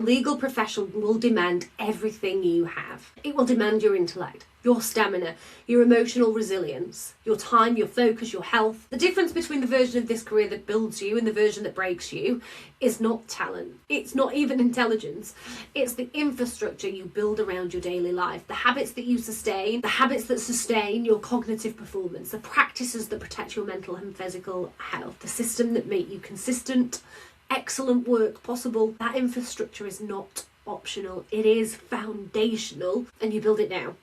Legal profession will demand everything you have. It will demand your intellect, your stamina, your emotional resilience, your time, your focus, your health. The difference between the version of this career that builds you and the version that breaks you is not talent. It's not even intelligence. It's the infrastructure you build around your daily life, the habits that you sustain, the habits that sustain your cognitive performance, the practices that protect your mental and physical health, the system that make you consistent, excellent work possible. That infrastructure is not optional. It is foundational, and you build it now.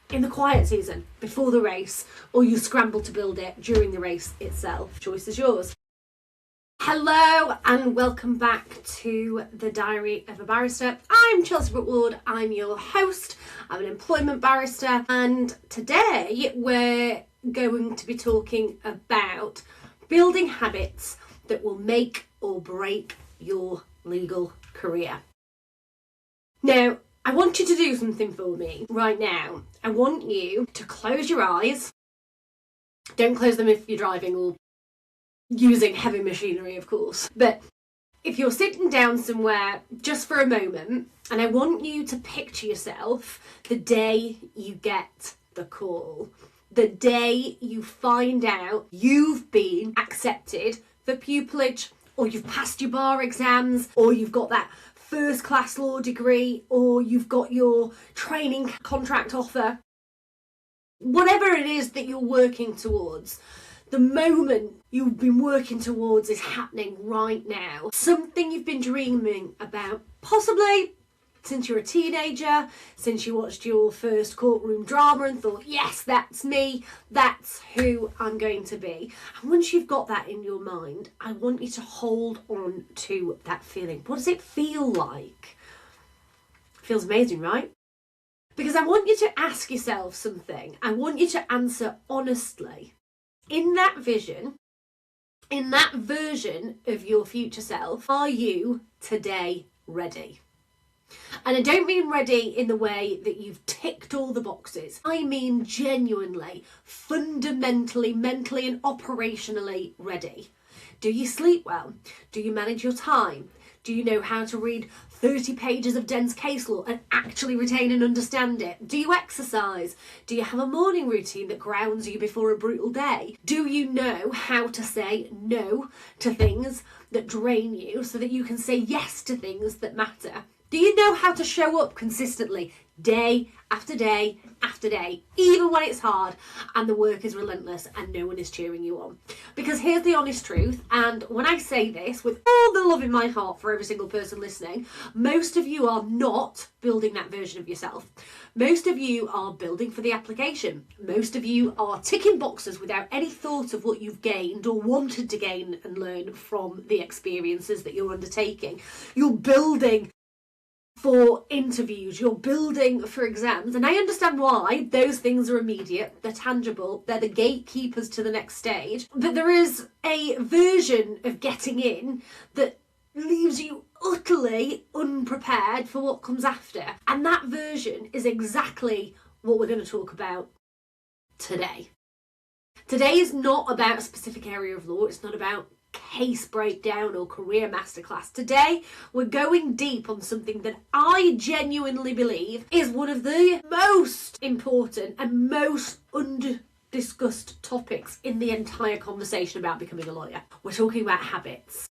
In the quiet season, before the race, or you scramble to build it during the race itself. Choice is yours. Hello and welcome back to the Diary of a Barrister. I'm Chelsea Brookwood, I'm your host. I'm an employment barrister, and today we're going to be talking about building habits that will make or break your legal career. Now, I want you to do something for me right now. I want you to close your eyes. Don't close them if you're driving or using heavy machinery, of course. But if you're sitting down somewhere just for a moment, and I want you to picture yourself the day you get the call, the day you find out you've been accepted for pupillage, or you've passed your bar exams, or you've got that first class law degree, or you've got your training contract offer. Whatever it is that you're working towards, the moment you've been working towards is happening right now. Something you've been dreaming about, possibly since you're a teenager, since you watched your first courtroom drama and thought, yes, that's me, that's who I'm going to be. And once you've got that in your mind, I want you to hold on to that feeling. What does it feel like? It feels amazing, right? Because I want you to ask yourself something. I want you to answer honestly. In that vision, in that version of your future self, are you today ready? And I don't mean ready in the way that you've ticked all the boxes. I mean genuinely, fundamentally, mentally and operationally ready. Do you sleep well? Do you manage your time? Do you know how to read 30 pages of dense case law and actually retain and understand it? Do you exercise? Do you have a morning routine that grounds you before a brutal day? Do you know how to say no to things that drain you so that you can say yes to things that matter? Do you know how to show up consistently, day after day after day, even when it's hard and the work is relentless and no one is cheering you on? Because here's the honest truth, and when I say this with all the love in my heart for every single person listening, most of you are not building that version of yourself. Most of you are building for the application. Most of you are ticking boxes without any thought of what you've gained or wanted to gain and learn from the experiences that you're undertaking. You're building for interviews, you're building for exams, and I understand why. Those things are immediate, they're tangible, they're the gatekeepers to the next stage, but there is a version of getting in that leaves you utterly unprepared for what comes after, and that version is exactly what we're going to talk about today. Today is not about a specific area of law, it's not about case breakdown or career masterclass. Today we're going deep on something that I genuinely believe is one of the most important and most under-discussed topics in the entire conversation about becoming a lawyer. We're talking about habits.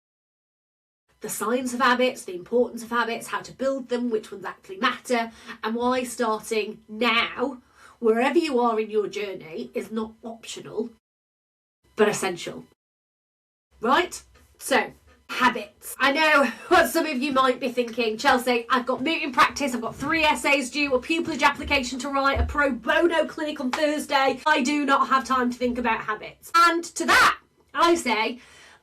The science of habits, the importance of habits, how to build them, which ones actually matter, and why starting now, wherever you are in your journey, is not optional but essential. Right? So, habits. I know what some of you might be thinking, Chelsea, I've got mooting practice, I've got 3 essays due, a pupillage application to write, a pro bono clinic on Thursday. I do not have time to think about habits. And to that, I say,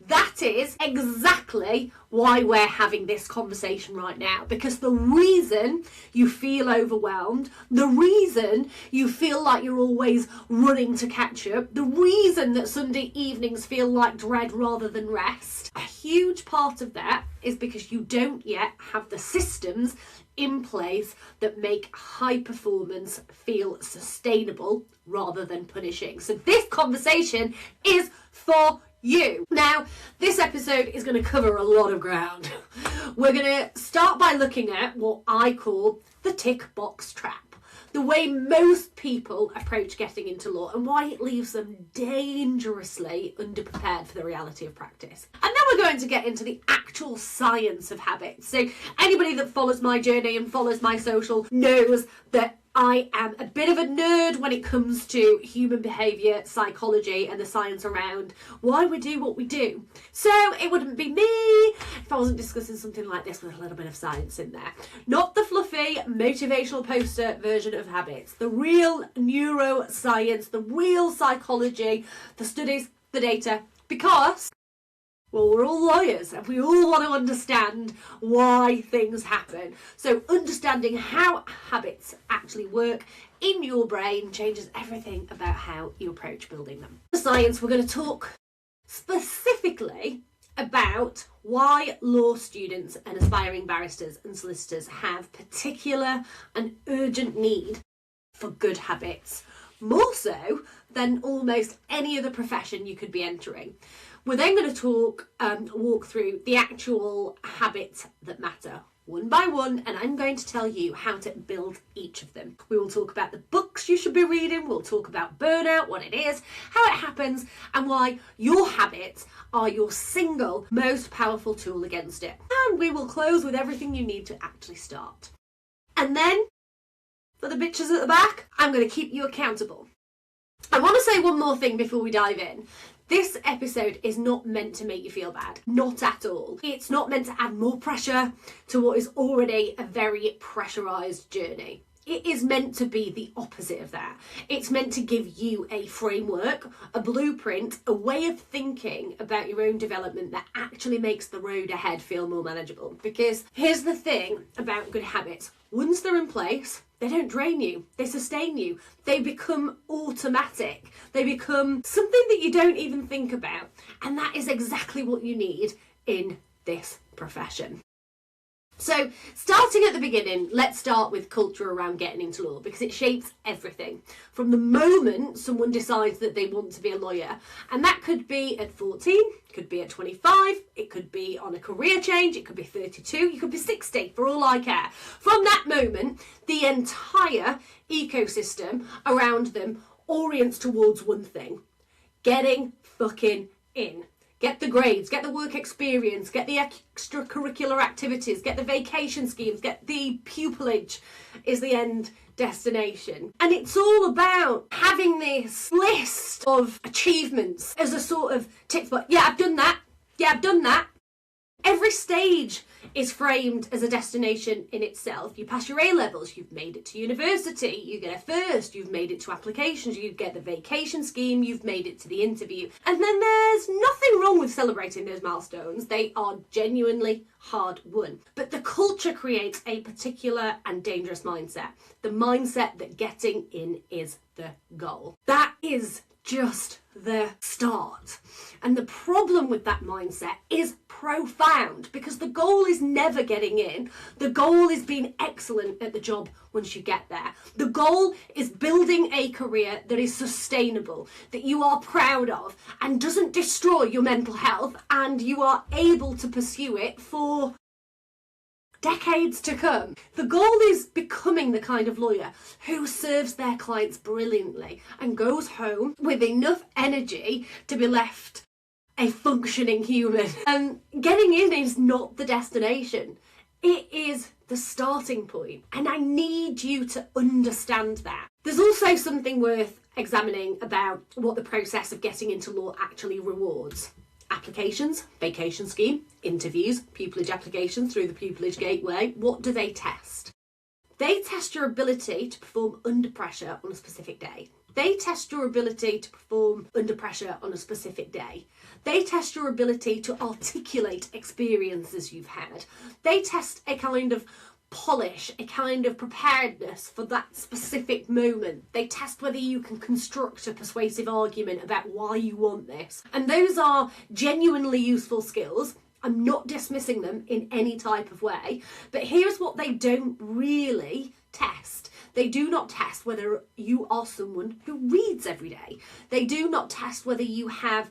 that is exactly why we're having this conversation right now. Because the reason you feel overwhelmed, the reason you feel like you're always running to catch up, the reason that Sunday evenings feel like dread rather than rest, a huge part of that is because you don't yet have the systems in place that make high performance feel sustainable rather than punishing. So this conversation is for you. Now, this episode is going to cover a lot of ground. We're going to start by looking at what I call the tick box trap. The way most people approach getting into law and why it leaves them dangerously underprepared for the reality of practice. And then we're going to get into the actual science of habits. So anybody that follows my journey and follows my social knows that I am a bit of a nerd when it comes to human behaviour, psychology and the science around why we do what we do. So it wouldn't be me if I wasn't discussing something like this with a little bit of science in there. Not the fluffy motivational poster version of habits. The real neuroscience, the real psychology, the studies, the data. Because, well, we're all lawyers and we all want to understand why things happen. So understanding how habits actually work in your brain changes everything about how you approach building them. For science, we're going to talk specifically about why law students and aspiring barristers and solicitors have particular and urgent need for good habits, more so than almost any other profession you could be entering. We're then going to walk through the actual habits that matter one by one, and I'm going to tell you how to build each of them. We will talk about the books you should be reading, we'll talk about burnout, what it is, how it happens, and why your habits are your single most powerful tool against it. And we will close with everything you need to actually start. And then, for the bitches at the back, I'm going to keep you accountable. I want to say one more thing before we dive in. This episode is not meant to make you feel bad. Not at all. It's not meant to add more pressure to what is already a very pressurised journey. It is meant to be the opposite of that. It's meant to give you a framework, a blueprint, a way of thinking about your own development that actually makes the road ahead feel more manageable. Because here's the thing about good habits. Once they're in place, they don't drain you, they sustain you, they become automatic, they become something that you don't even think about. And that is exactly what you need in this profession. So, starting at the beginning, let's start with culture around getting into law because it shapes everything. From the moment someone decides that they want to be a lawyer, and that could be at 14, could be at 25, it could be on a career change, it could be 32, you could be 60, for all I care. From that moment, the entire ecosystem around them orients towards one thing: getting fucking in. Get the grades, get the work experience, get the extracurricular activities, get the vacation schemes, get the pupillage is the end destination. And it's all about having this list of achievements as a sort of tick box. Yeah, I've done that. Yeah, I've done that. Every stage is framed as a destination in itself. You pass your A-levels, you've made it to university, you get a first, you've made it to applications, you get the vacation scheme, you've made it to the interview. And then there's nothing wrong with celebrating those milestones. They are genuinely hard won. But the culture creates a particular and dangerous mindset. The mindset that getting in is the goal. That is just the start. And the problem with that mindset is profound because the goal is never getting in. The goal is being excellent at the job once you get there. The goal is building a career that is sustainable, that you are proud of and doesn't destroy your mental health, and you are able to pursue it for decades to come. The goal is becoming the kind of lawyer who serves their clients brilliantly and goes home with enough energy to be left a functioning human. And getting in is not the destination. It is the starting point. And I need you to understand that. There's also something worth examining about what the process of getting into law actually rewards. Applications, vacation scheme, interviews, pupillage applications through the pupillage gateway. What do they test? They test your ability to perform under pressure on a specific day. They test your ability to perform under pressure on a specific day. They test your ability to articulate experiences you've had. They test a kind of polish, a kind of preparedness for that specific moment. They test whether you can construct a persuasive argument about why you want this. And those are genuinely useful skills. I'm not dismissing them in any type of way, but here's what they don't really test. They do not test whether you are someone who reads every day. They do not test whether you have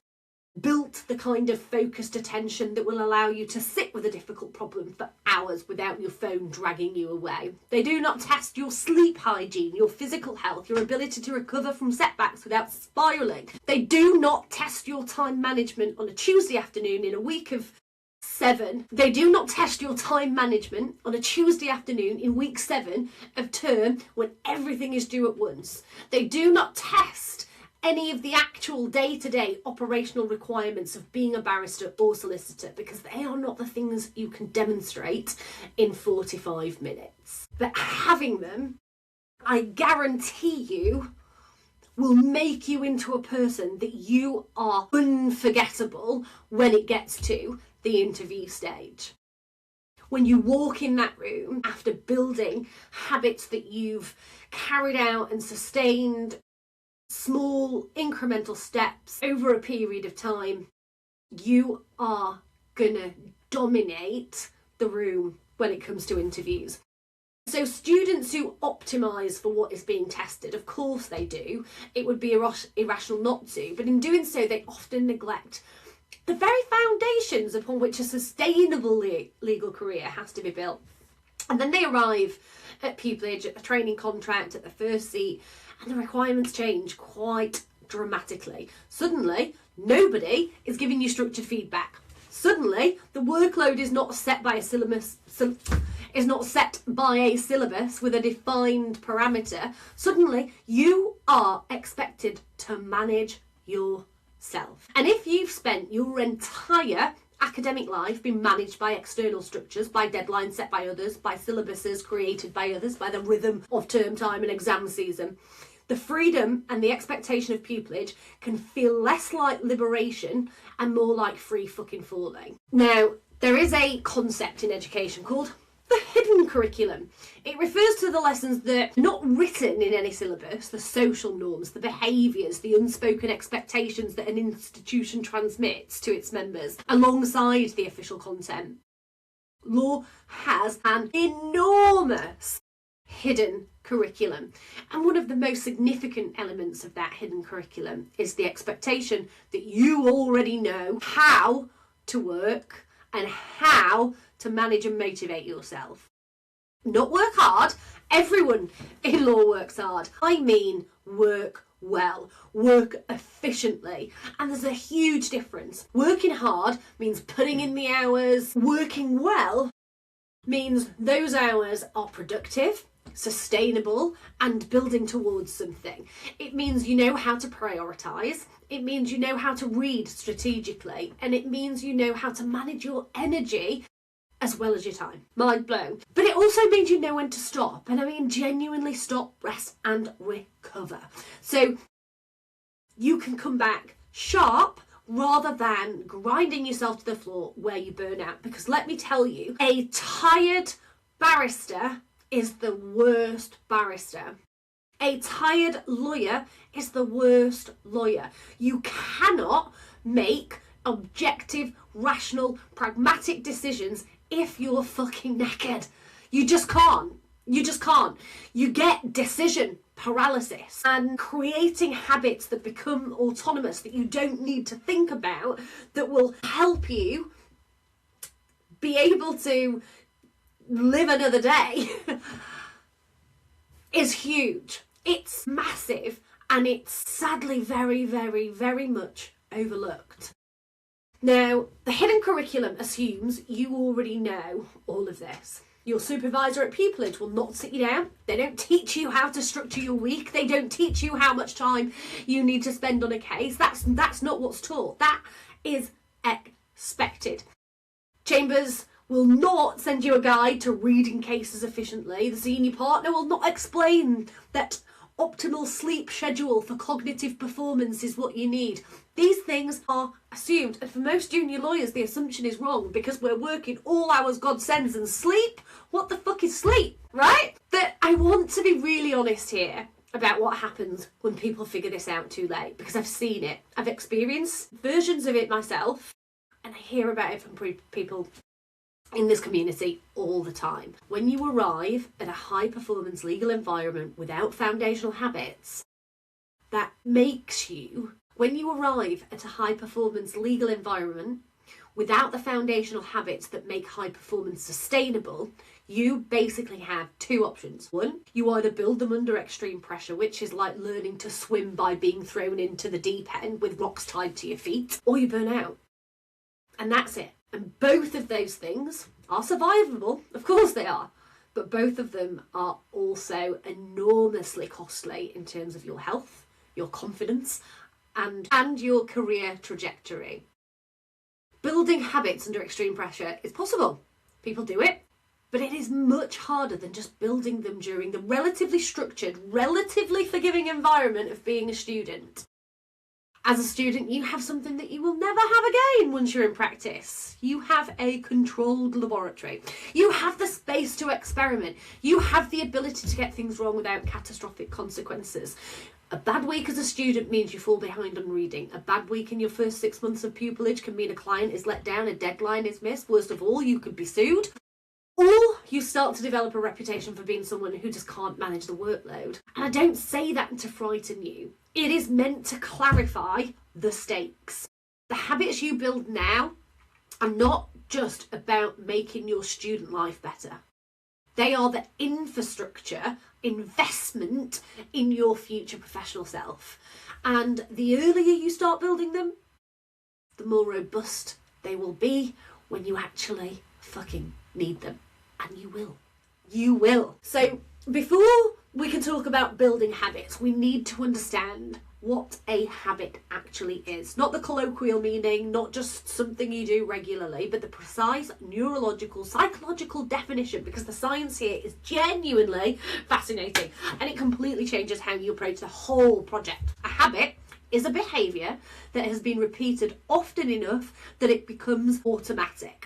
built the kind of focused attention that will allow you to sit with a difficult problem for hours without your phone dragging you away. They do not test your sleep hygiene, your physical health, your ability to recover from setbacks without spiralling. They do not test your time management on a Tuesday afternoon in a week of 7. They do not test your time management on a Tuesday afternoon in week 7 of term when everything is due at once. They do not test any of the actual day-to-day operational requirements of being a barrister or solicitor, because they are not the things you can demonstrate in 45 minutes. But having them, I guarantee you, will make you into a person that you are unforgettable when it gets to the interview stage. When you walk in that room after building habits that you've carried out and sustained small incremental steps over a period of time, you are gonna dominate the room when it comes to interviews. So students who optimise for what is being tested, of course they do. It would be irrational not to, but in doing so they often neglect the very foundations upon which a sustainable legal career has to be built. And then they arrive at pupillage, at a training contract, at the first seat, and the requirements change quite dramatically. Suddenly, nobody is giving you structured feedback. Suddenly, the workload is not set by a syllabus, with a defined parameter. Suddenly, you are expected to manage yourself. And if you've spent your entire academic life being managed by external structures, by deadlines set by others, by syllabuses created by others, by the rhythm of term time and exam season, the freedom and the expectation of pupillage can feel less like liberation and more like free fucking falling. Now, there is a concept in education called the hidden curriculum. It refers to the lessons that are not written in any syllabus, the social norms, the behaviours, the unspoken expectations that an institution transmits to its members, alongside the official content. Law has an enormous hidden curriculum, and one of the most significant elements of that hidden curriculum is the expectation that you already know how to work and how to manage and motivate yourself. Not work hard. Everyone in law works hard. I mean work well, work efficiently. And there's a huge difference. Working hard means putting in the hours. Working well means those hours are productive, sustainable, and building towards something. It means you know how to prioritise. It means you know how to read strategically. And it means you know how to manage your energy as well as your time. Mind blown. But it also means you know when to stop. And I mean genuinely stop, rest and recover. So you can come back sharp rather than grinding yourself to the floor where you burn out. Because let me tell you, a tired barrister is the worst barrister. A tired lawyer is the worst lawyer. You cannot make objective, rational, pragmatic decisions if you're fucking knackered. You just can't. You just can't. You get decision paralysis, and creating habits that become autonomous, that you don't need to think about, that will help you be able to live another day is huge. It's massive, and it's sadly very, very, very much overlooked. Now, the hidden curriculum assumes you already know all of this. Your supervisor at pupillage will not sit you down. They don't teach you how to structure your week. They don't teach you how much time you need to spend on a case. That's not what's taught. That is expected. Chambers will not send you a guide to reading cases efficiently. The senior partner will not explain that optimal sleep schedule for cognitive performance is what you need. These things are assumed, and for most junior lawyers the assumption is wrong, because we're working all hours God sends, and sleep? What the fuck is sleep, right? But I want to be really honest here about what happens when people figure this out too late, because I've seen it. I've experienced versions of it myself, and I hear about it from people in this community all the time. When you arrive at a high performance legal environment without foundational habits, that makes you When you arrive at a high performance legal environment without the foundational habits that make high performance sustainable, you basically have two options. One, you either build them under extreme pressure, which is like learning to swim by being thrown into the deep end with rocks tied to your feet, or you burn out. And that's it. And both of those things are survivable. Of course they are. But both of them are also enormously costly in terms of your health, your confidence, and your career trajectory. Building habits under extreme pressure is possible. People do it. But it is much harder than just building them during the relatively structured, relatively forgiving environment of being a student. As a student, you have something that you will never have again once you're in practice. You have a controlled laboratory. You have the space to experiment. You have the ability to get things wrong without catastrophic consequences. A bad week as a student means you fall behind on reading. A bad week in your first 6 months of pupillage can mean a client is let down, a deadline is missed. Worst of all, you could be sued. Or you start to develop a reputation for being someone who just can't manage the workload. And I don't say that to frighten you. It is meant to clarify the stakes. The habits you build now are not just about making your student life better. They are the infrastructure, investment in your future professional self. And the earlier you start building them, the more robust they will be when you actually fucking need them. And you will. You will. So before we can talk about building habits, we need to understand what a habit actually is. Not the colloquial meaning, not just something you do regularly, but the precise neurological, psychological definition, because the science here is genuinely fascinating and it completely changes how you approach the whole project. A habit is a behaviour that has been repeated often enough that it becomes automatic.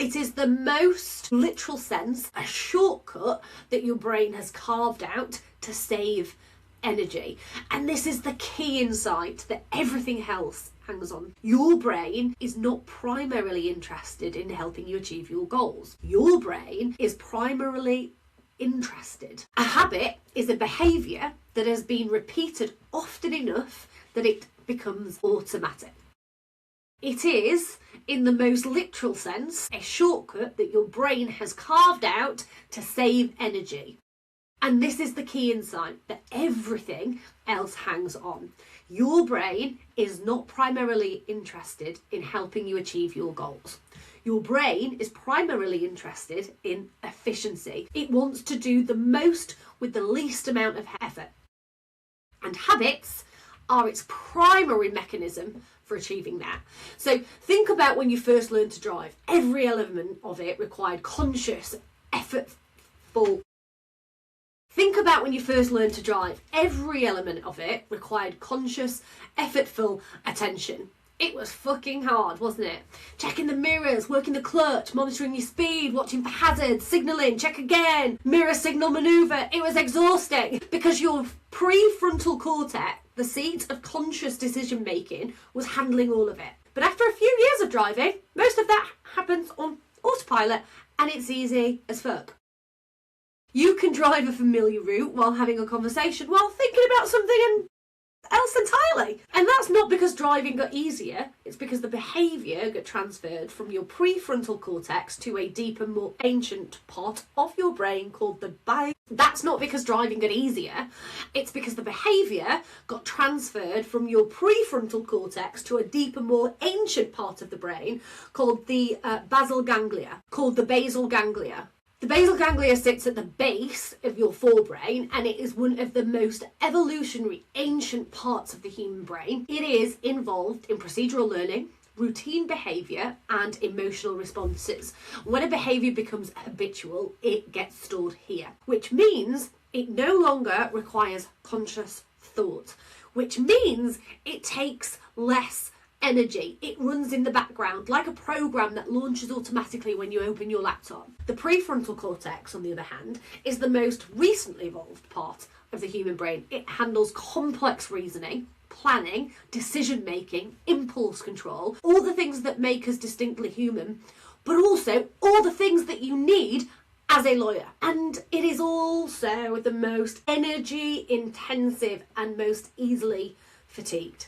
It is the most literal sense, a shortcut that your brain has carved out to save energy. And this is the key insight that everything else hangs on. Your brain is not primarily interested in helping you achieve your goals. Your brain is primarily interested. A habit is a behaviour that has been repeated often enough that it becomes automatic. It is, in the most literal sense, a shortcut that your brain has carved out to save energy. And this is the key insight that everything else hangs on. Your brain is not primarily interested in helping you achieve your goals. Your brain is primarily interested in efficiency. It wants to do the most with the least amount of effort. And habits are its primary mechanism for achieving that. So think about when you first learned to drive. Every element of it required conscious, effortful. Think about when you first learned to drive. Every element of it required conscious, effortful attention. It was fucking hard, wasn't it? Checking the mirrors, working the clutch, monitoring your speed, watching for hazards, signalling, check again, mirror signal manoeuvre. It was exhausting because your prefrontal cortex, the seat of conscious decision making, was handling all of it. But after a few years of driving, most of that happens on autopilot and it's easy as fuck. You can drive a familiar route while having a conversation while thinking about something else entirely. And that's not because driving got easier, it's because the behaviour got transferred from your prefrontal cortex to a deeper, more ancient part of your brain called the That's not because driving got easier, it's because the behaviour got transferred from your prefrontal cortex to a deeper, more ancient part of the brain called the basal ganglia, The basal ganglia sits at the base of your forebrain and it is one of the most evolutionary, ancient parts of the human brain. It is involved in procedural learning, routine behaviour and emotional responses. When a behaviour becomes habitual, it gets stored here, which means it no longer requires conscious thought, which means it takes less energy. It runs in the background like a program that launches automatically when you open your laptop. The prefrontal cortex, on the other hand, is the most recently evolved part of the human brain. It handles complex reasoning, planning, decision making, impulse control, all the things that make us distinctly human, but also all the things that you need as a lawyer. And it is also the most energy intensive and most easily fatigued.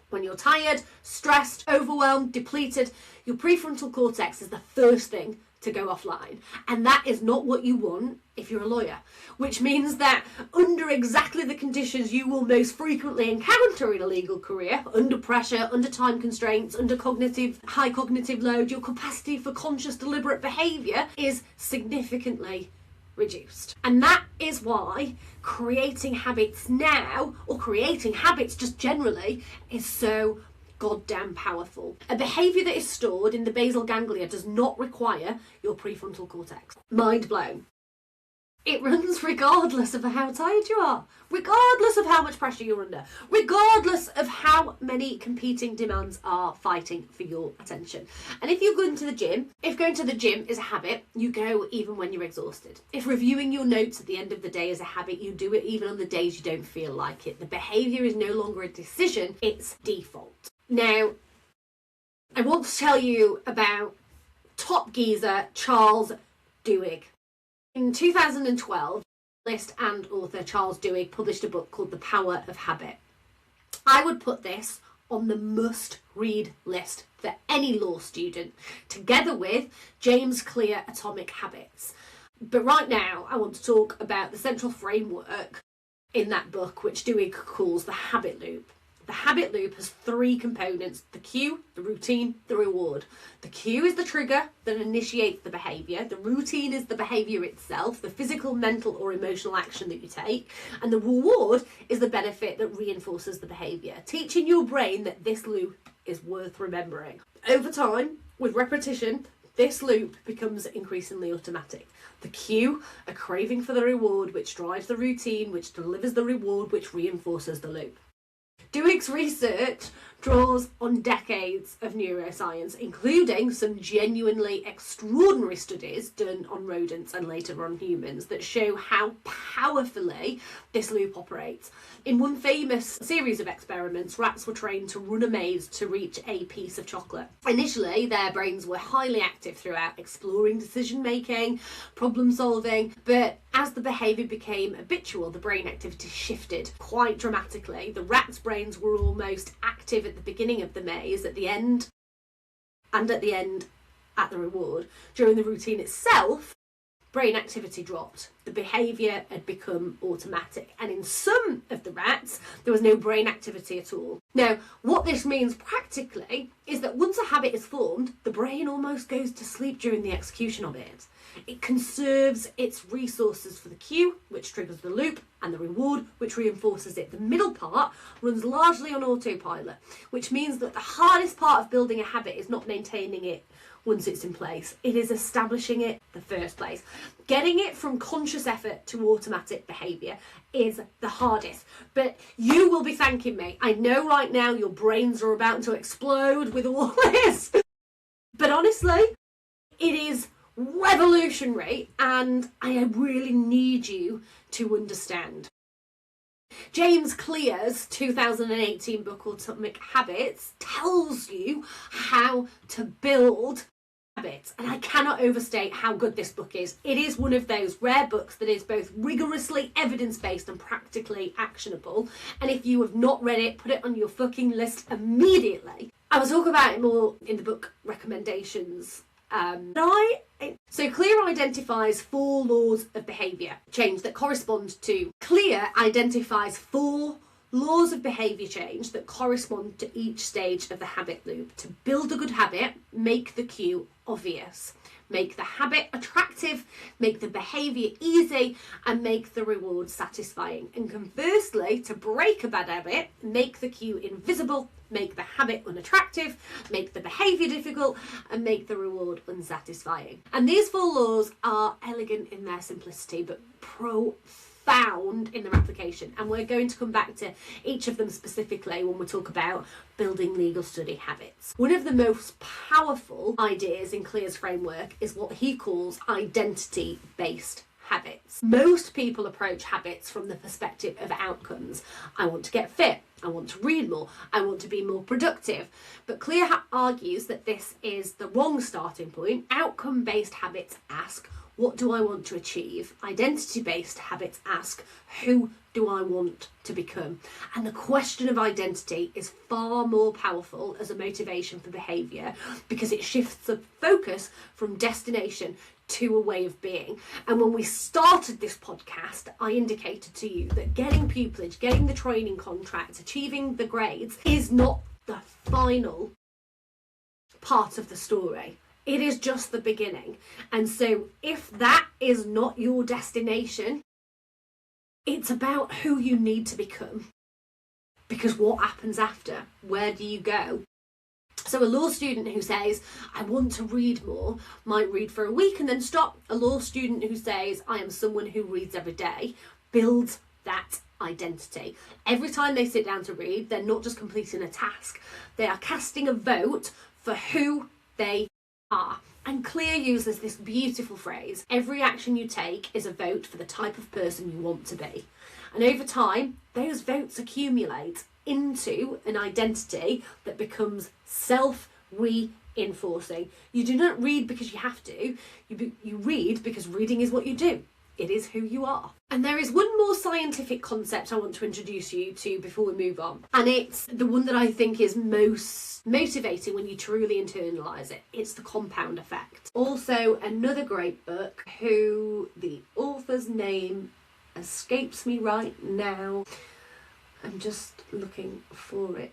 When you're tired, stressed, overwhelmed, depleted, your prefrontal cortex is the first thing to go offline. And that is not what you want if you're a lawyer, which means that under exactly the conditions you will most frequently encounter in a legal career, under pressure, under time constraints, under high cognitive load, your capacity for conscious deliberate behaviour is significantly reduced. And that is why creating habits now, or creating habits just generally, is so goddamn powerful. A behaviour that is stored in the basal ganglia does not require your prefrontal cortex. Mind blown. It runs regardless of how tired you are, regardless of how much pressure you're under, regardless of how many competing demands are fighting for your attention. And if you're going to the gym, if going to the gym is a habit, you go even when you're exhausted. If reviewing your notes at the end of the day is a habit, you do it even on the days you don't feel like it. The behaviour is no longer a decision, it's default. Now, I want to tell you about top geezer Charles Duhigg. In 2012, journalist and author Charles Duhigg published a book called The Power of Habit. I would put this on the must-read list for any law student, together with James Clear Atomic Habits. But right now, I want to talk about the central framework in that book, which Duhigg calls the habit loop. The habit loop has three components: the cue, the routine, the reward. The cue is the trigger that initiates the behaviour. The routine is the behaviour itself, the physical, mental or emotional action that you take. And the reward is the benefit that reinforces the behaviour, teaching your brain that this loop is worth remembering. Over time, with repetition, this loop becomes increasingly automatic. The cue, a craving for the reward, which drives the routine, which delivers the reward, which reinforces the loop. Duhigg's research draws on decades of neuroscience, including some genuinely extraordinary studies done on rodents and later on humans that show how powerfully this loop operates. In one famous series of experiments, rats were trained to run a maze to reach a piece of chocolate. Initially, their brains were highly active throughout, exploring decision making, problem solving, but as the behaviour became habitual, the brain activity shifted quite dramatically. The rats' brains were almost active at the beginning of the maze, at the end, and at the end at the reward. During the routine itself, brain activity dropped. The behaviour had become automatic, and in some of the rats, there was no brain activity at all. Now, what this means practically is that once a habit is formed, the brain almost goes to sleep during the execution of it. It conserves its resources for the cue, which triggers the loop, and the reward, which reinforces it. The middle part runs largely on autopilot, which means that the hardest part of building a habit is not maintaining it once it's in place. It is establishing it in the first place. Getting it from conscious effort to automatic behaviour is the hardest. But you will be thanking me. I know right now your brains are about to explode with all this. But honestly, it is revolutionary, and I really need you to understand. James Clear's 2018 book Atomic Habits tells you how to build habits, and I cannot overstate how good this book is. It is one of those rare books that is both rigorously evidence-based and practically actionable, and if you have not read it, put it on your fucking list immediately. I will talk about it more in the book recommendations. So Clear identifies 4 laws of behaviour change that correspond to each stage of the habit loop. To build a good habit, make the cue obvious. Make the habit attractive, make the behaviour easy, and make the reward satisfying. And conversely, to break a bad habit, make the cue invisible, make the habit unattractive, make the behaviour difficult, and make the reward unsatisfying. And these 4 laws are elegant in their simplicity, but profound in their application. And we're going to come back to each of them specifically when we talk about building legal study habits. One of the most powerful ideas in Clear's framework is what he calls identity-based habits. Most people approach habits from the perspective of outcomes. I want to get fit. I want to read more. I want to be more productive. But Clear argues that this is the wrong starting point. Outcome-based habits ask, what do I want to achieve? Identity-based habits ask, who do I want to become? And the question of identity is far more powerful as a motivation for behaviour, because it shifts the focus from destination to a way of being. And when we started this podcast, I indicated to you that getting pupillage, getting the training contracts, achieving the grades is not the final part of the story. It is just the beginning. And so if that is not your destination, it's about who you need to become. Because what happens after? Where do you go? So a law student who says, I want to read more, might read for a week and then stop. A law student who says, I am someone who reads every day, builds that identity. Every time they sit down to read, they're not just completing a task. They are casting a vote for who they are. And Clear uses this beautiful phrase, every action you take is a vote for the type of person you want to be. And over time, those votes accumulate into an identity that becomes self-reinforcing. You do not read because you have to, you read because reading is what you do. It is who you are. And there is one more scientific concept I want to introduce you to before we move on. And it's the one that I think is most motivating when you truly internalise it. It's the compound effect. Also, another great book who the author's name escapes me right now. I'm just looking for it.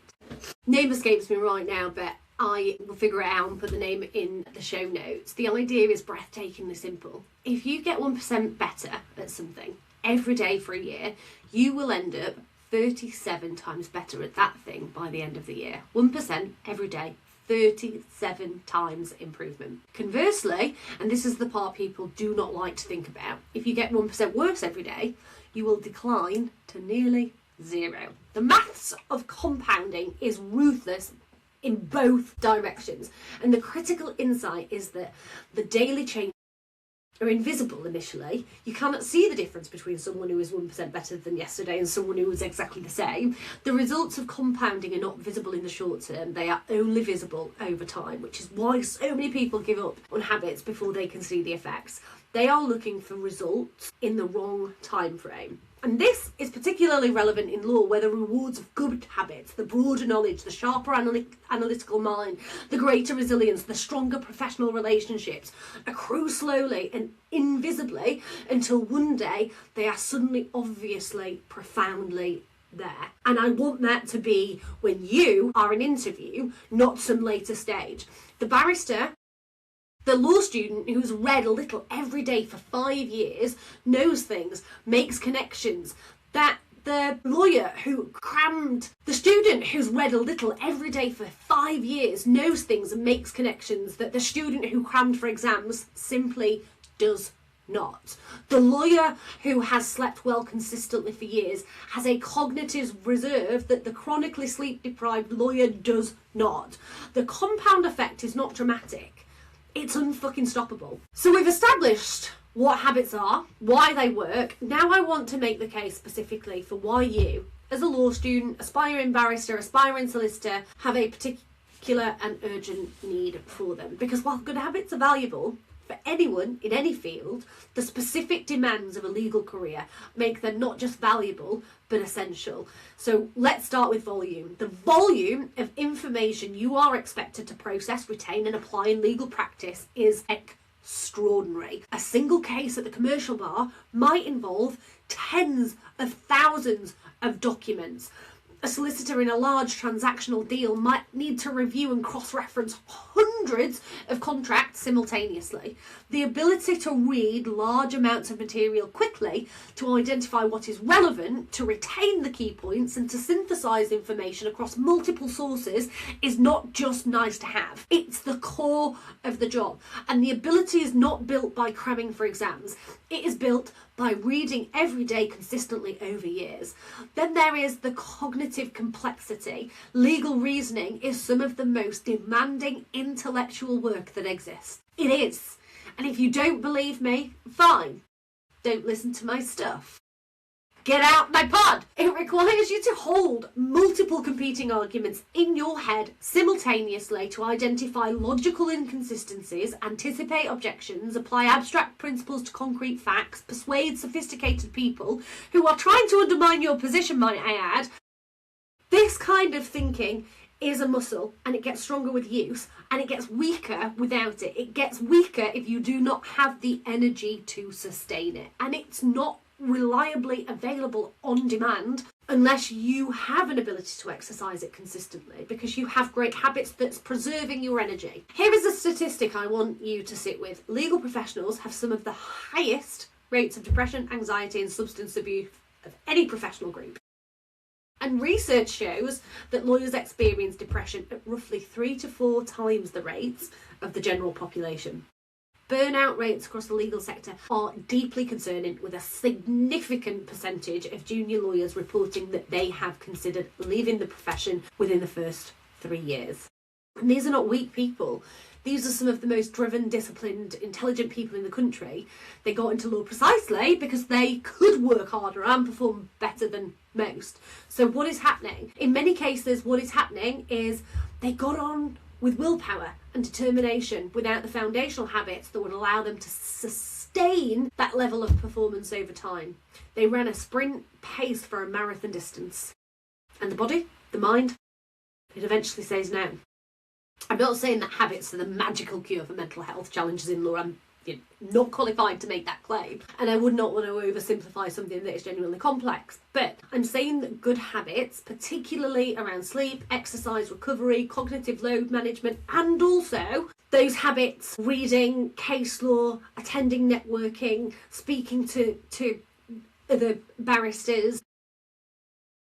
Name escapes me right now, but I will figure it out and put the name in the show notes. The idea is breathtakingly simple. If you get 1% better at something every day for a year, you will end up 37 times better at that thing by the end of the year. 1% every day, 37 times improvement. Conversely, and this is the part people do not like to think about, if you get 1% worse every day, you will decline to nearly zero. The maths of compounding is ruthless in both directions, and the critical insight is that the daily changes are invisible initially. You cannot see the difference between someone who is 1% better than yesterday and someone who is exactly the same. The results of compounding are not visible in the short term, they are only visible over time, which is why so many people give up on habits before they can see the effects. They are looking for results in the wrong time frame. And this is particularly relevant in law, where the rewards of good habits, the broader knowledge, the sharper analytical mind, the greater resilience, the stronger professional relationships accrue slowly and invisibly until one day they are suddenly, obviously, profoundly there. And I want that to be when you are in interview, not some later stage. The barrister, the law student who's read a little every day for 5 years, knows things, makes connections, that the lawyer who crammed, the student who's read a little every day for 5 years, knows things and makes connections that the student who crammed for exams simply does not. The lawyer who has slept well consistently for years has a cognitive reserve that the chronically sleep deprived lawyer does not. The compound effect is not dramatic. It's unfucking stoppable. So we've established what habits are, why they work. Now I want to make the case specifically for why you, as a law student, aspiring barrister, aspiring solicitor, have a particular and urgent need for them. Because while good habits are valuable for anyone in any field, the specific demands of a legal career make them not just valuable, but essential. So let's start with volume. The volume of information you are expected to process, retain and apply in legal practice is extraordinary. A single case at the commercial bar might involve tens of thousands of documents. A solicitor in a large transactional deal might need to review and cross-reference hundreds of contracts simultaneously. The ability to read large amounts of material quickly, to identify what is relevant, to retain the key points and to synthesize information across multiple sources is not just nice to have. It's the core of the job. And the ability is not built by cramming for exams. It is built by reading every day consistently over years. Then there is the cognitive complexity. Legal reasoning is some of the most demanding intellectual work that exists. It is. And if you don't believe me, fine. Don't listen to my stuff. Get out my pod! It requires you to hold multiple competing arguments in your head simultaneously to identify logical inconsistencies, anticipate objections, apply abstract principles to concrete facts, persuade sophisticated people who are trying to undermine your position, might I add. This kind of thinking is a muscle, and it gets stronger with use, and it gets weaker without it. It gets weaker if you do not have the energy to sustain it, and it's not reliably available on demand unless you have an ability to exercise it consistently, because you have great habits that's preserving your energy. Here is a statistic I want you to sit with. Legal professionals have some of the highest rates of depression, anxiety and substance abuse of any professional group. And research shows that lawyers experience depression at roughly 3 to 4 times the rates of the general population. Burnout rates across the legal sector are deeply concerning, with a significant percentage of junior lawyers reporting that they have considered leaving the profession within the first 3 years. And these are not weak people. These are some of the most driven, disciplined, intelligent people in the country. They got into law precisely because they could work harder and perform better than most. So what is happening? In many cases, what is happening is they got on with willpower and determination without the foundational habits that would allow them to sustain that level of performance over time. They ran a sprint pace for a marathon distance. And the body, the mind, it eventually says no. I'm not saying that habits are the magical cure for mental health challenges in law. I'm not qualified to make that claim, and I would not want to oversimplify something that is genuinely complex. But I'm saying that good habits, particularly around sleep, exercise, recovery, cognitive load management, and also those habits, reading, case law, attending networking, speaking to other barristers,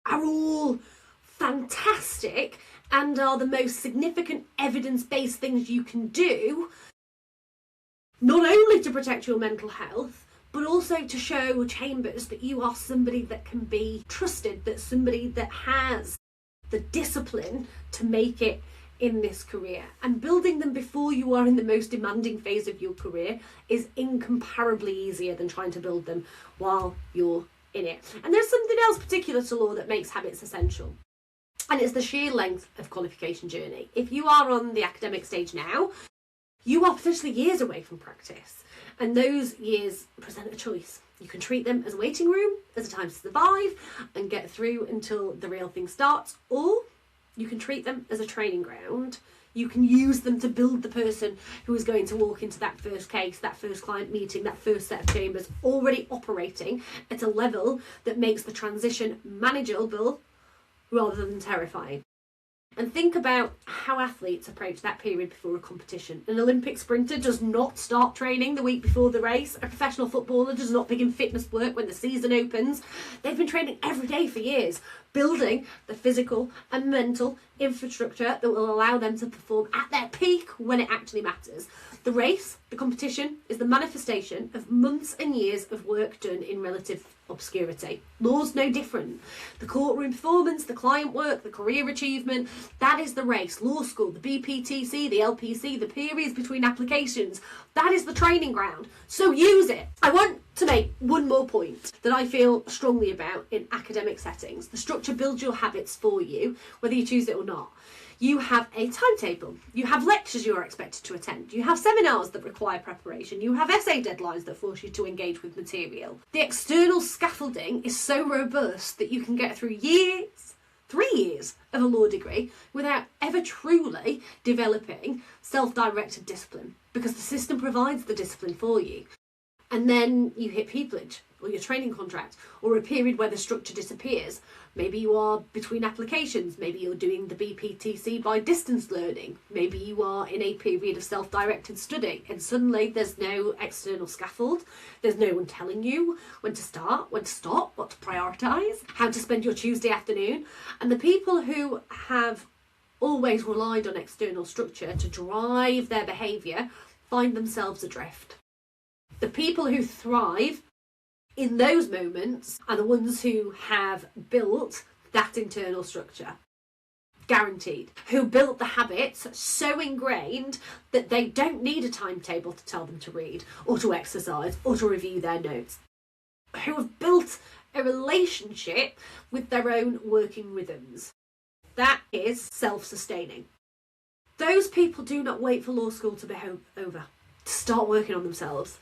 are all fantastic and are the most significant evidence-based things you can do, not only to protect your mental health, but also to show chambers that you are somebody that can be trusted, that somebody that has the discipline to make it in this career. And building them before you are in the most demanding phase of your career is incomparably easier than trying to build them while you're in it. And there's something else particular to law that makes habits essential. And it's the sheer length of qualification journey. If you are on the academic stage now, you are potentially years away from practice. And those years present a choice. You can treat them as a waiting room, as a time to survive and get through until the real thing starts, or you can treat them as a training ground. You can use them to build the person who is going to walk into that first case, that first client meeting, that first set of chambers, already operating at a level that makes the transition manageable rather than terrifying. And think about how athletes approach that period before a competition. An Olympic sprinter does not start training the week before the race. A professional footballer does not begin fitness work when the season opens. They've been training every day for years, building the physical and mental infrastructure that will allow them to perform at their peak when it actually matters. The race, the competition, is the manifestation of months and years of work done in relative obscurity. Law's no different. The courtroom performance, the client work, the career achievement, that is the race. Law school, the BPTC, the LPC, the periods between applications, that is the training ground. So use it. I want to make one more point that I feel strongly about in academic settings. The structure builds your habits for you, whether you choose it or not. You have a timetable. You have lectures you are expected to attend. You have seminars that require preparation. You have essay deadlines that force you to engage with material. The external scaffolding is so robust that you can get through 3 years of a law degree without ever truly developing self-directed discipline, because the system provides the discipline for you. And then you hit pupillage, or your training contract, or a period where the structure disappears. Maybe you are between applications, maybe you're doing the BPTC by distance learning, maybe you are in a period of self-directed study, and suddenly there's no external scaffold, there's no one telling you when to start, when to stop, what to prioritise, how to spend your Tuesday afternoon. And the people who have always relied on external structure to drive their behaviour find themselves adrift. The people who thrive in those moments are the ones who have built that internal structure. Guaranteed. Who built the habits so ingrained that they don't need a timetable to tell them to read, or to exercise, or to review their notes. who have built a relationship with their own working rhythms. That is self-sustaining. Those people do not wait for law school to be over to start working on themselves.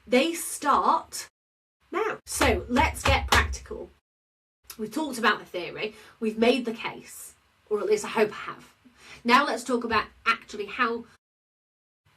They start now. So let's get practical. We've talked about the theory, we've made the case, or at least I hope I have. Now let's talk about actually how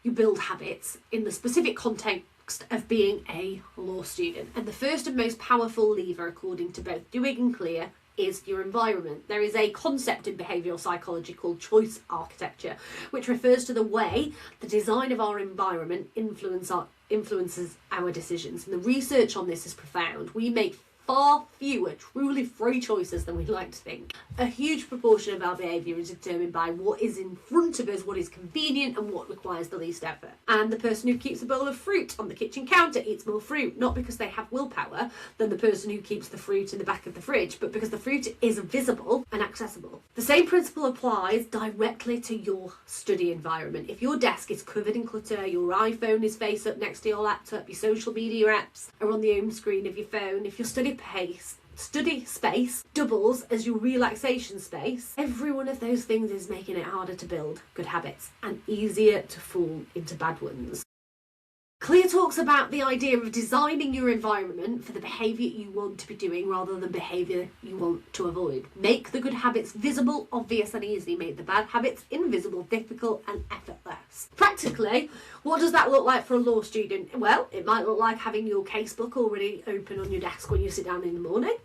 you build habits in the specific context of being a law student. And the first and most powerful lever, according to both Dewey and Clear, is your environment. There is a concept in behavioural psychology called choice architecture, which refers to the way the design of our environment influences our decisions. And the research on this is profound. We make far fewer truly free choices than we like to think. A huge proportion of our behaviour is determined by what is in front of us, what is convenient and what requires the least effort. And the person who keeps a bowl of fruit on the kitchen counter eats more fruit, not because they have willpower, than the person who keeps the fruit in the back of the fridge, but because the fruit is visible and accessible. The same principle applies directly to your study environment. If your desk is covered in clutter, your iPhone is face up next to your laptop, your social media apps are on the home screen of your phone, if your study space doubles as your relaxation space, every one of those things is making it harder to build good habits and easier to fall into bad ones. Clear talks about the idea of designing your environment for the behaviour you want to be doing rather than behaviour you want to avoid. Make the good habits visible, obvious and easy. Make the bad habits invisible, difficult and effortless. Practically, what does that look like for a law student? Well, it might look like having your casebook already open on your desk when you sit down in the morning.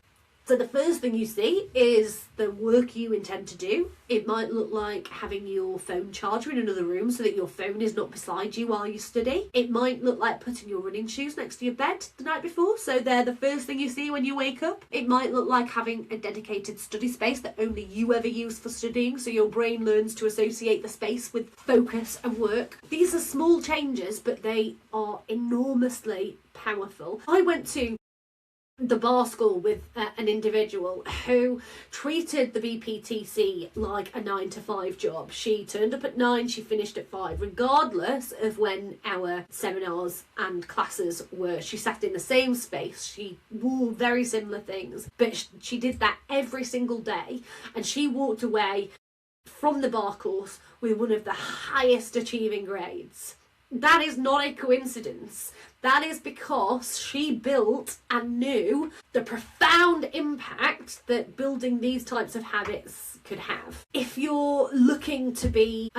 So the first thing you see is the work you intend to do. It might look like having your phone charger in another room so that your phone is not beside you while you study. It might look like putting your running shoes next to your bed the night before, so they're the first thing you see when you wake up. It might look like having a dedicated study space that only you ever use for studying, so your brain learns to associate the space with focus and work. These are small changes, but they are enormously powerful. I went to the bar school with an individual who treated the BPTC like a 9 to 5 job. She turned up at 9, she finished at 5, regardless of when our seminars and classes were. She sat in the same space, she wore very similar things, but she did that every single day, and she walked away from the bar course with one of the highest achieving grades. That is not a coincidence. That is because she built and knew the profound impact that building these types of habits could have. If you're looking to be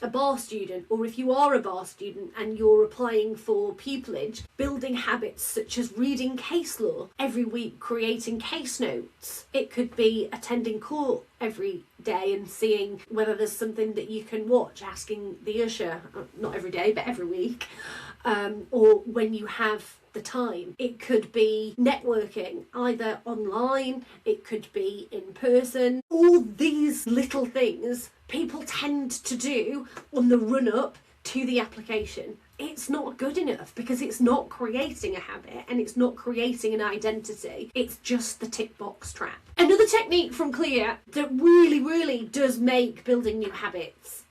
a bar student, or if you are a bar student and you're applying for pupillage, building habits such as reading case law every week, creating case notes. It could be attending court every day and seeing whether there's something that you can watch, asking the usher, not every day but every week, or when you have the time. It could be networking, either online, it could be in person. All these little things people tend to do on the run-up to the application. It's not good enough because it's not creating a habit and it's not creating an identity. It's just the tick box trap. Another technique from Clear that really does make building new habits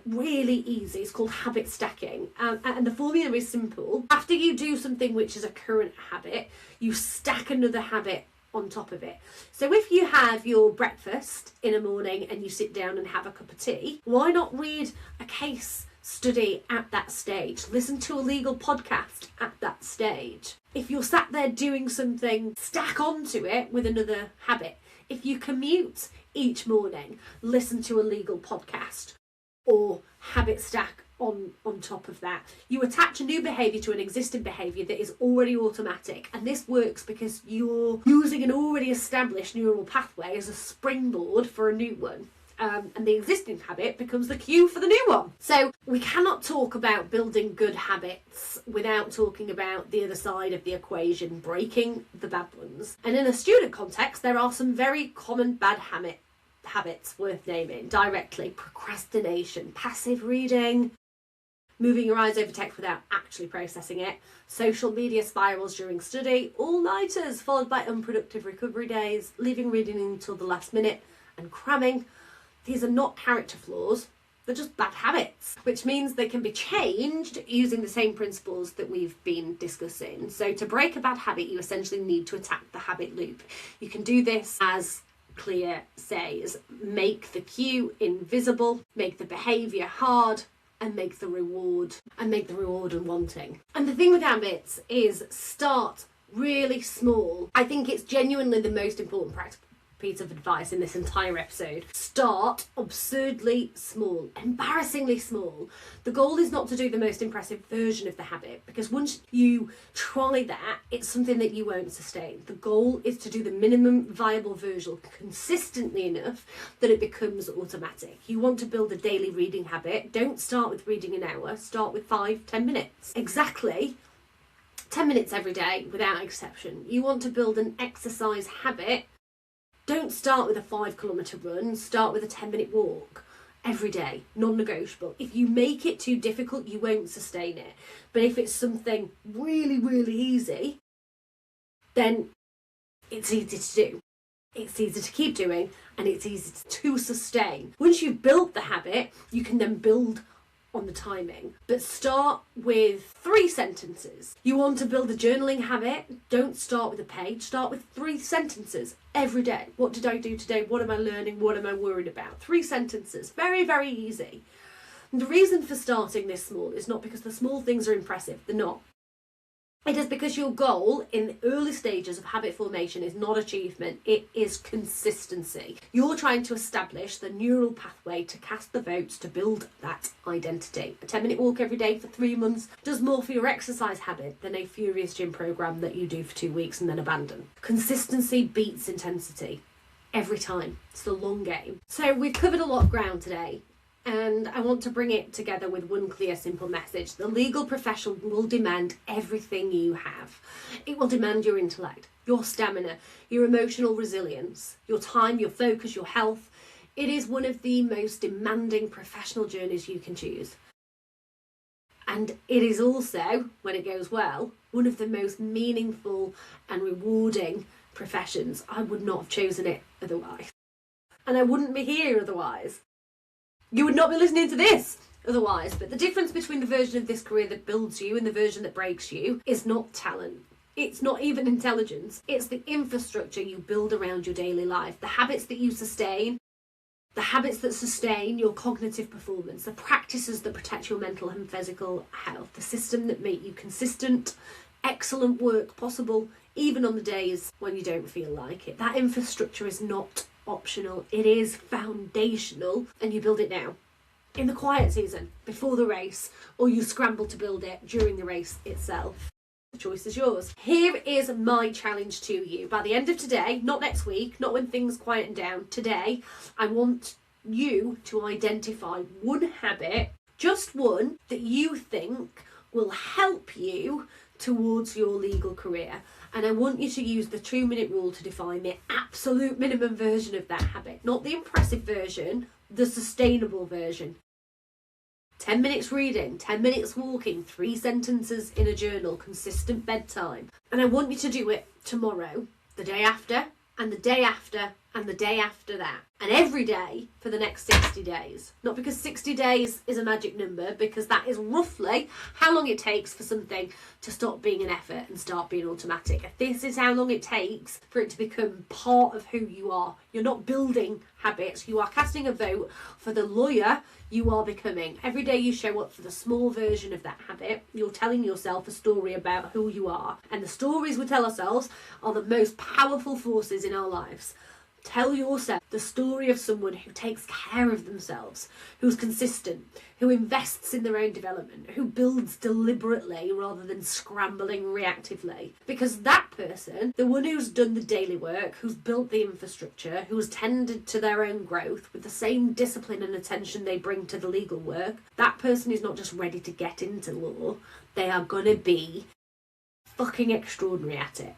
really easy is called habit stacking, and the formula is simple. After you do something which is a current habit, you stack another habit on top of it. So if you have your breakfast in a morning and you sit down and have a cup of tea, why not read a case study at that stage? Listen to a legal podcast at that stage. If you're sat there doing something, stack onto it with another habit. If you commute each morning, listen to a legal podcast or habit stack on top of that. You attach a new behaviour to an existing behaviour that is already automatic, and this works because you're using an already established neural pathway as a springboard for a new one. And the existing habit becomes the cue for the new one. So we cannot talk about building good habits without talking about the other side of the equation, breaking the bad ones. And in a student context, there are some very common bad habits worth naming directly. Procrastination, passive reading, moving your eyes over text without actually processing it, social media spirals during study, all-nighters followed by unproductive recovery days, leaving reading until the last minute, and cramming. These are not character flaws, They're just bad habits, which means they can be changed using the same principles that we've been discussing. So to break a bad habit, you essentially need to attack the habit loop. You can do this as Clear says, make the cue invisible, make the behaviour hard, and make the reward unwanting. And the thing with habits is start really small. I think it's genuinely the most important practical piece of advice in this entire episode. Start absurdly small, embarrassingly small. The goal is not to do the most impressive version of the habit, because once you try that, it's something that you won't sustain. The goal is to do the minimum viable version consistently enough that it becomes automatic. You want to build a daily reading habit. Don't start with reading an hour, start with 5-10 minutes. Exactly 10 minutes every day without exception. You want to build an exercise habit. Don't start with a 5-kilometre run, start with a 10-minute walk every day, non-negotiable. If you make it too difficult, you won't sustain it. But if it's something really, really easy, then it's easy to do. It's easy to keep doing, and it's easy to sustain. Once you've built the habit, you can then build on the timing. But start with 3 sentences. You want to build a journaling habit? Don't start with a page. Start with 3 sentences every day. What did I do today? What am I learning? What am I worried about? 3 sentences. Very, very easy. And the reason for starting this small is not because the small things are impressive. They're not. It is because your goal in the early stages of habit formation is not achievement, it is consistency. You're trying to establish the neural pathway to cast the votes to build that identity. A 10-minute walk every day for 3 months does more for your exercise habit than a furious gym program that you do for 2 weeks and then abandon. Consistency beats intensity every time. It's the long game. So we've covered a lot of ground today, and I want to bring it together with one clear, simple message. The legal profession will demand everything you have. It will demand your intellect, your stamina, your emotional resilience, your time, your focus, your health. It is one of the most demanding professional journeys you can choose. And it is also, when it goes well, one of the most meaningful and rewarding professions. I would not have chosen it otherwise. And I wouldn't be here otherwise. You would not be listening to this otherwise. But the difference between the version of this career that builds you and the version that breaks you is not talent. It's not even intelligence. It's the infrastructure you build around your daily life, the habits that you sustain, the habits that sustain your cognitive performance, the practices that protect your mental and physical health, the system that make you consistent, excellent work possible, even on the days when you don't feel like it. That infrastructure is not optional, it is foundational, and you build it now in the quiet season before the race, or you scramble to build it during the race itself. The choice is yours. Here is my challenge to you. By the end of today, not next week, not when things quieten down, today, I want you to identify one habit, just one, that you think will help you towards your legal career. And I want you to use the 2-minute rule to define the absolute minimum version of that habit. Not the impressive version, the sustainable version. 10 minutes reading, 10 minutes walking, 3 sentences in a journal, consistent bedtime. And I want you to do it tomorrow, the day after, and the day after, and the day after that. And every day for the next 60 days. Not because 60 days is a magic number, because that is roughly how long it takes for something to stop being an effort and start being automatic. This is how long it takes for it to become part of who you are. You're not building habits, you are casting a vote for the lawyer you are becoming. Every day you show up for the small version of that habit, you're telling yourself a story about who you are. And the stories we tell ourselves are the most powerful forces in our lives. Tell yourself the story of someone who takes care of themselves, who's consistent, who invests in their own development, who builds deliberately rather than scrambling reactively. Because that person, the one who's done the daily work, who's built the infrastructure, who's tended to their own growth with the same discipline and attention they bring to the legal work, that person is not just ready to get into law, they are going to be fucking extraordinary at it.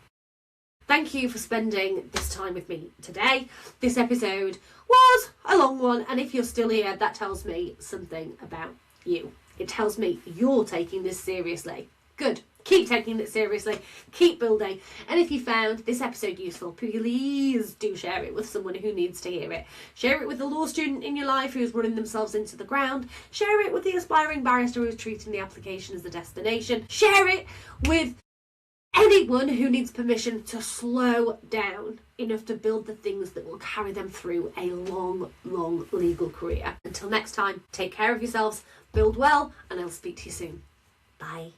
Thank you for spending this time with me today. This episode was a long one, and if you're still here, that tells me something about you. It tells me you're taking this seriously. Good. keep taking it seriously, keep building. And if you found this episode useful, please do share it with someone who needs to hear it. Share it with the law student in your life who's running themselves into the ground. Share it with the aspiring barrister who's treating the application as the destination. Share it with anyone who needs permission to slow down enough to build the things that will carry them through a long, long legal career. Until next time, take care of yourselves, build well, and I'll speak to you soon. Bye.